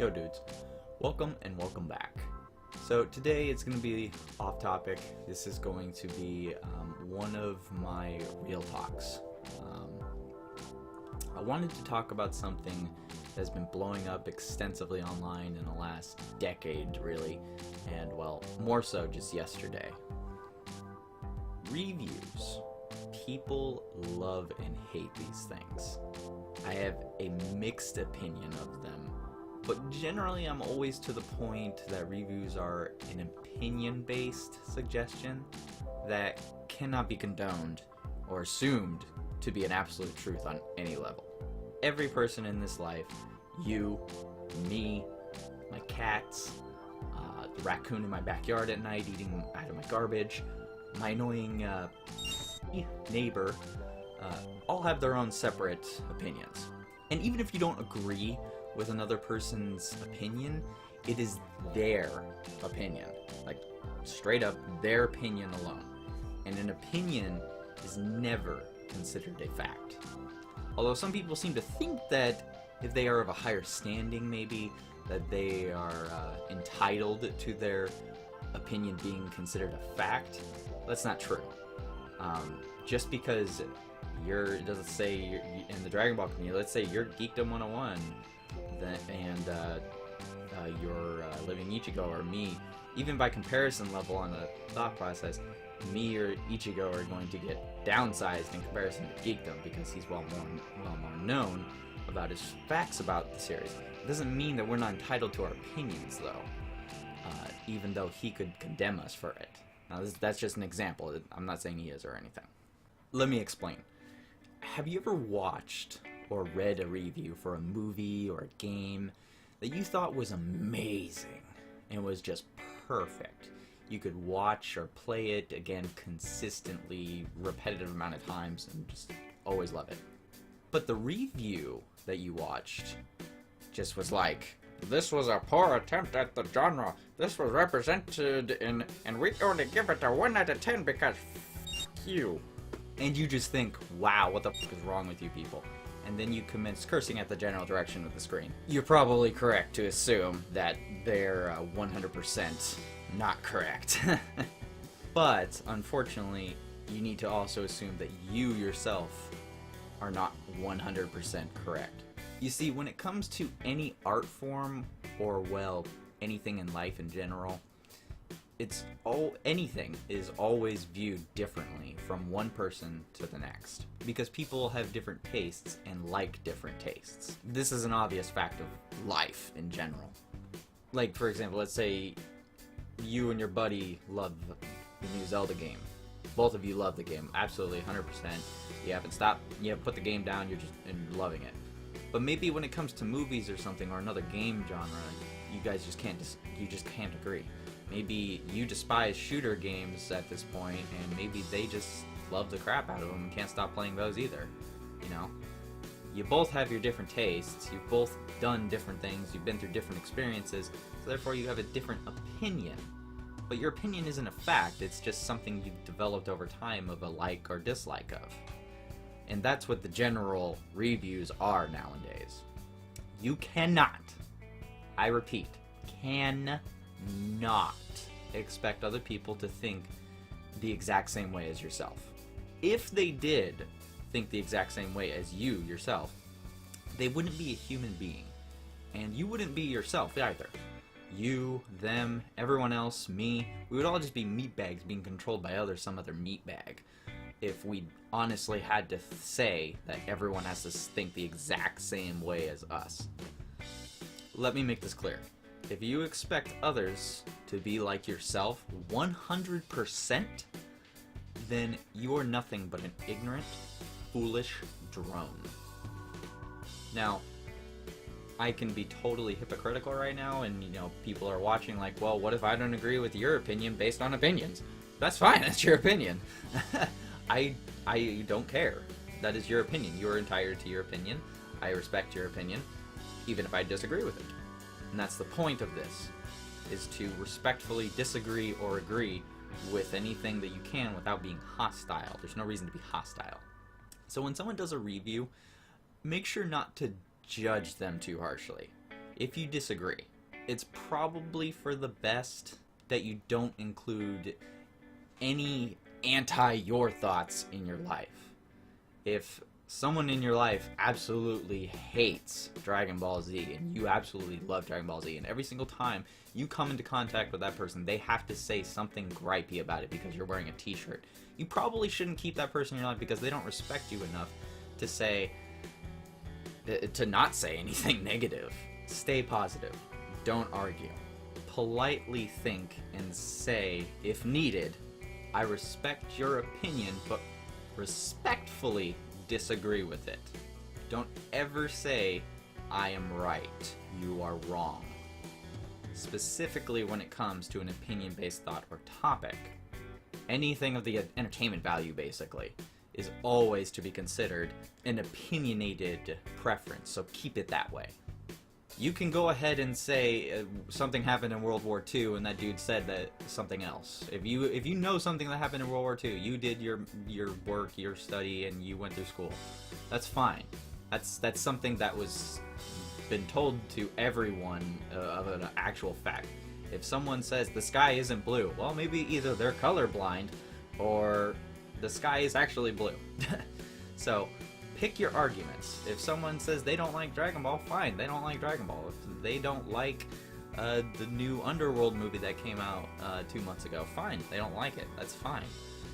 Yo dudes, welcome and welcome back. So today it's going to be off topic. This is going to be one of my real talks. I wanted to talk about something that's been blowing up extensively online in the last decade really, and well, more so just yesterday. Reviews. People love and hate these things. I have a mixed opinion of them. But generally, I'm always to the point that reviews are an opinion-based suggestion that cannot be condoned or assumed to be an absolute truth on any level. Every person in this life, you, me, my cats, the raccoon in my backyard at night eating out of my garbage, my annoying neighbor, all have their own separate opinions. And even if you don't agree with another person's opinion, it is their opinion. Like, straight up, their opinion alone. And an opinion is never considered a fact. Although some people seem to think that if they are of a higher standing, maybe, that they are entitled to their opinion being considered a fact. That's not true. Just because doesn't say you're in the Dragon Ball community, let's say you're Geekdom 101, and you're living Ichigo, or me, even by comparison level on the thought process, me or Ichigo are going to get downsized in comparison to Geekdom because he's well more known about his facts about the series. It doesn't mean that we're not entitled to our opinions, though, even though he could condemn us for it. Now, that's just an example. I'm not saying he is or anything. Let me explain. Have you ever watched or read a review for a movie or a game that you thought was amazing and was just perfect? You could watch or play it again consistently, repetitive amount of times, and just always love it. But the review that you watched just was like, this was a poor attempt at the genre. This was represented in, and we only give it a 1 out of 10 because f*** you. And you just think, wow, what the f*** is wrong with you people? And then you commence cursing at the general direction of the screen. You're probably correct to assume that they're 100% not correct. But, unfortunately, you need to also assume that you yourself are not 100% correct. You see, when it comes to any art form, or, well, anything in life in general, anything is always viewed differently from one person to the next, because people have different tastes and like different tastes. This is an obvious fact of life in general. Like, for example, let's say you and your buddy love the new Zelda game. Both of you love the game, absolutely 100%. You haven't stopped, you haven't put the game down, you're just loving it. But maybe when it comes to movies or something, or another game genre, you guys just can't agree. Maybe you despise shooter games at this point, and maybe they just love the crap out of them and can't stop playing those either. You know? You both have your different tastes, you've both done different things, you've been through different experiences, so therefore you have a different opinion. But your opinion isn't a fact, it's just something you've developed over time of a like or dislike of. And that's what the general reviews are nowadays. You cannot, I repeat, cannot expect other people to think the exact same way as yourself. If they did think the exact same way as you yourself, they wouldn't be a human being. And you wouldn't be yourself either. You, them, everyone else, me, we would all just be meatbags being controlled by some other meatbag. If we honestly had to say that everyone has to think the exact same way as us. Let me make this clear. If you expect others to be like yourself 100%, then you are nothing but an ignorant, foolish drone. Now, I can be totally hypocritical right now, and people are watching like, well, what if I don't agree with your opinion based on opinions? That's fine, that's your opinion. I don't care. That is your opinion. You are entitled to your opinion. I respect your opinion, even if I disagree with it. And that's the point of this, is to respectfully disagree or agree with anything that you can without being hostile. There's no reason to be hostile. So when someone does a review, make sure not to judge them too harshly. If you disagree, it's probably for the best that you don't include any anti-your thoughts in your life. If someone in your life absolutely hates Dragon Ball Z and you absolutely love Dragon Ball Z, and every single time you come into contact with that person, they have to say something gripey about it because you're wearing a t-shirt, you probably shouldn't keep that person in your life because they don't respect you enough to not say anything negative. Stay positive. Don't argue. Politely think and say, if needed, I respect your opinion, but respectfully disagree with it. Don't ever say, I am right, you are wrong. Specifically when it comes to an opinion-based thought or topic. Anything of the entertainment value, basically, is always to be considered an opinionated preference, so keep it that way. You can go ahead and say something happened in World War II and that dude said that something else. If you know something that happened in World War II, you did your work, your study, and you went through school. That's fine. That's something that was been told to everyone of an actual fact. If someone says the sky isn't blue, well, maybe either they're colorblind or the sky is actually blue. So pick your arguments. If someone says they don't like Dragon Ball, fine, they don't like Dragon Ball. If they don't like the new Underworld movie that came out 2 months ago, fine, they don't like it, that's fine.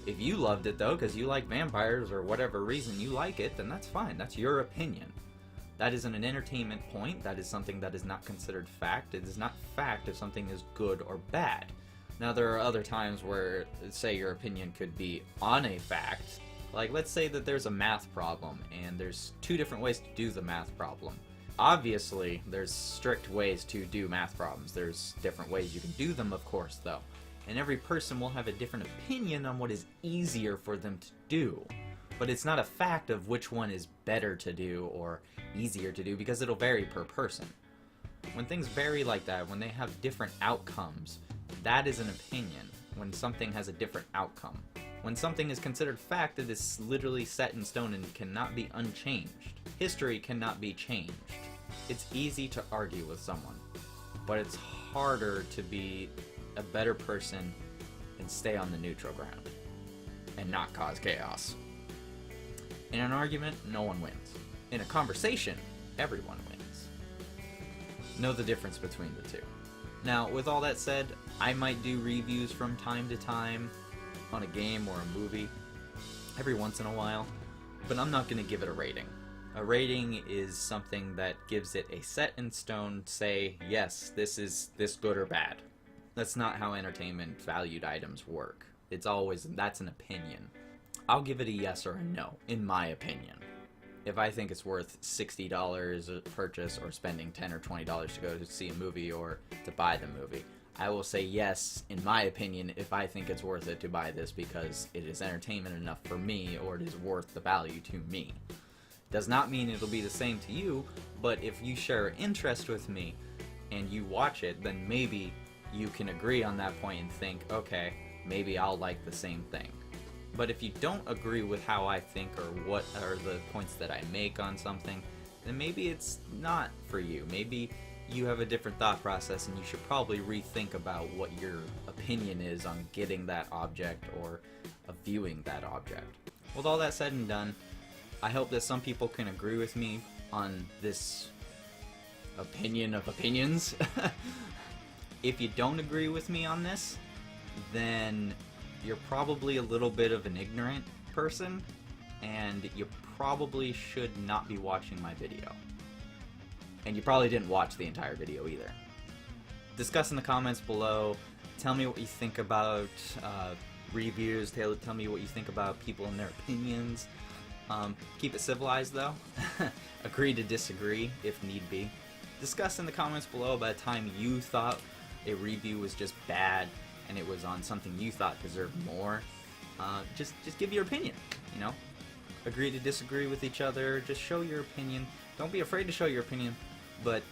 If you loved it though, because you like vampires or whatever reason you like it, then that's fine, that's your opinion. That isn't an entertainment point, that is something that is not considered fact. It is not fact if something is good or bad. Now there are other times where, say, your opinion could be on a fact. Like, let's say that there's a math problem, and there's 2 different ways to do the math problem. Obviously, there's strict ways to do math problems. There's different ways you can do them, of course, though. And every person will have a different opinion on what is easier for them to do. But it's not a fact of which one is better to do or easier to do, because it'll vary per person. When things vary like that, when they have different outcomes, that is an opinion, when something has a different outcome. When something is considered fact, it is literally set in stone and cannot be unchanged. History cannot be changed. It's easy to argue with someone, but it's harder to be a better person and stay on the neutral ground and not cause chaos. In an argument, no one wins. In a conversation, everyone wins. Know the difference between the two. Now, with all that said, I might do reviews from time to time on a game or a movie every once in a while, but I'm not going to give it a rating. A rating is something that gives it a set in stone, say, yes, this is this good or bad. That's not how entertainment valued items work. That's an opinion. I'll give it a yes or a no, in my opinion. If I think it's worth $60 a purchase or spending $10 or $20 to go to see a movie or to buy the movie, I will say yes, in my opinion, if I think it's worth it to buy this because it is entertainment enough for me or it is worth the value to me. Does not mean it'll be the same to you, but if you share interest with me and you watch it, then maybe you can agree on that point and think, okay, maybe I'll like the same thing. But if you don't agree with how I think or what are the points that I make on something, then maybe it's not for you. Maybe you have a different thought process and you should probably rethink about what your opinion is on getting that object or viewing that object. With all that said and done, I hope that some people can agree with me on this opinion of opinions. If you don't agree with me on this, then you're probably a little bit of an ignorant person, and you probably should not be watching my video. And you probably didn't watch the entire video either. Discuss in the comments below. Tell me what you think about reviews. Tell me what you think about people and their opinions. Keep it civilized though. Agree to disagree if need be. Discuss in the comments below about a time you thought a review was just bad and it was on something you thought deserved more. Just give your opinion, you know? Agree to disagree with each other. Just show your opinion. Don't be afraid to show your opinion, but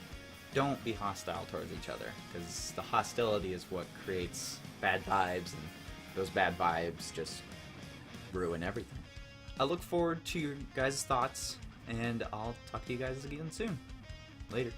don't be hostile towards each other, because the hostility is what creates bad vibes, and those bad vibes just ruin everything. I look forward to your guys' thoughts, and I'll talk to you guys again soon. Later.